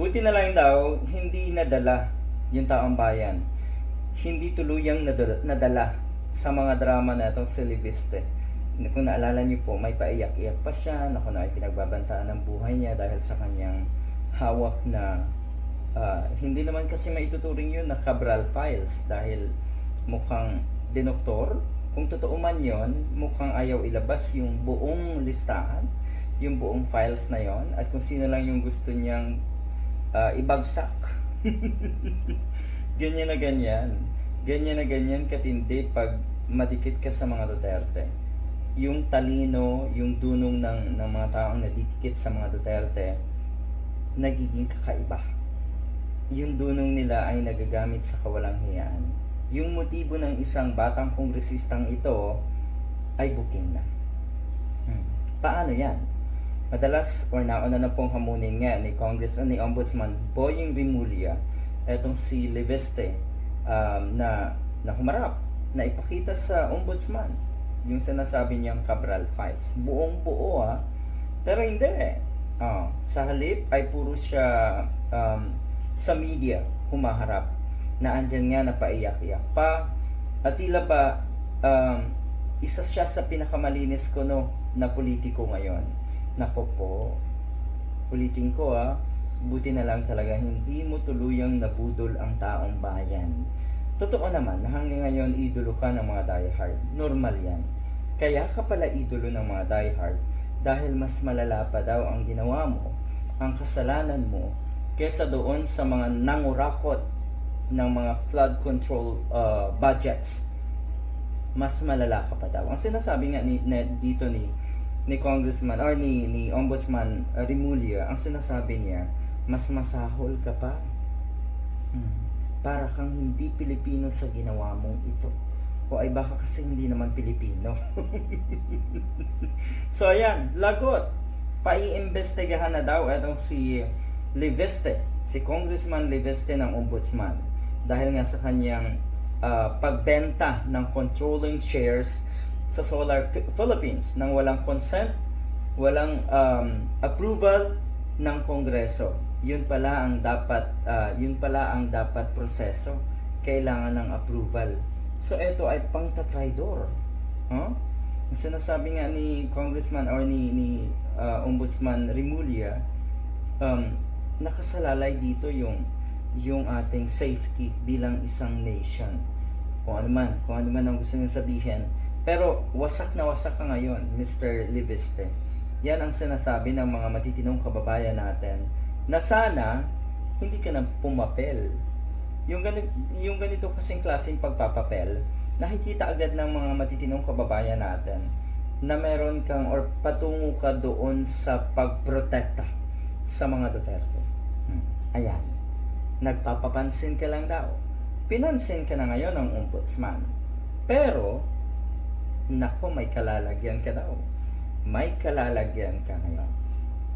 Buti na lang daw, hindi nadala yung taong bayan. Hindi tuluyang nadala sa mga drama na itong si Leviste. Kung naalala niyo po, may paiyak-iyak pa siya na kung ay pinagbabantaan ng buhay niya dahil sa kanyang hawak na hindi naman kasi maituturing yun na Cabral Files dahil mukhang dinoktor. Kung totoo man yon, mukhang ayaw ilabas yung buong listahan, yung buong files na yon, at kung sino lang yung gusto niyang ibagsak. Ganyan na ganyan. Ganyan na ganyan katindi pag madikit ka sa mga Duterte. Yung talino, yung dunong ng mga taong nadidikit sa mga Duterte, nagiging kakaiba. Yung dunong nila ay nagagamit sa kawalang hiyaan. Yung motibo ng isang batang kongresistang ito ay booking na. Paano yan? Madalas or nauna na pong hamunin nga ni Ombudsman Boying Rimulya etong si Leviste na humarap, na ipakita sa Ombudsman yung sinasabi niyang Cabral Files. Buong buo pero hindi. Sa halip ay puro siya sa media humaharap na andyan nga na paiyak-iyak pa at tila ba isa siya sa pinakamalinis ko na politiko ngayon. Nako po, ulitin ko buti na lang talaga hindi mo tuluyang nabudol ang taong bayan. Totoo naman na hanggang ngayon idolo ka ng mga diehard. Normal yan. Kaya ka pala idolo ng mga diehard dahil mas malala pa daw ang ginawa mo, ang kasalanan mo, kesa doon sa mga nangurakot ng mga flood control budgets. Mas malala ka pa daw. Ang sinasabi nga dito ni Congressman or ni Ombudsman Rimulya, ang sinasabi niya, mas masahol ka pa. Para kang hindi Pilipino sa ginawa mong ito. O ay baka kasi hindi naman Pilipino. So ayan, lagot. Paiimbestigahan na daw itong si Leviste, si Congressman Leviste ng Ombudsman. Dahil nga sa kanyang pagbenta ng controlling shares sa Solar Philippines nang walang consent, walang approval ng Kongreso. Yun pala ang dapat proseso. Kailangan ng approval. So ito ay pangtatraidor. Ang sinasabi nga ni Congressman or ni Ombudsman Rimulya, nakasalalay dito yung ating safety bilang isang nation. Kung ano man ang gusto niya sabihin. Pero wasak na wasak ka ngayon, Mr. Leviste. Yan ang sinasabi ng mga matitinong kababayan natin na sana hindi ka na pumapel. Yung ganito kasing klaseng pagpapapel, nakikita agad ng mga matitinong kababayan natin na meron kang or patungo ka doon sa pagprotekta sa mga Duterte. Ayan. Nagpapapansin ka lang daw. Pinansin ka na ngayon ng Ombudsman. Pero, nako, may kalalagyan ka daw. May kalalagyan ka ngayon.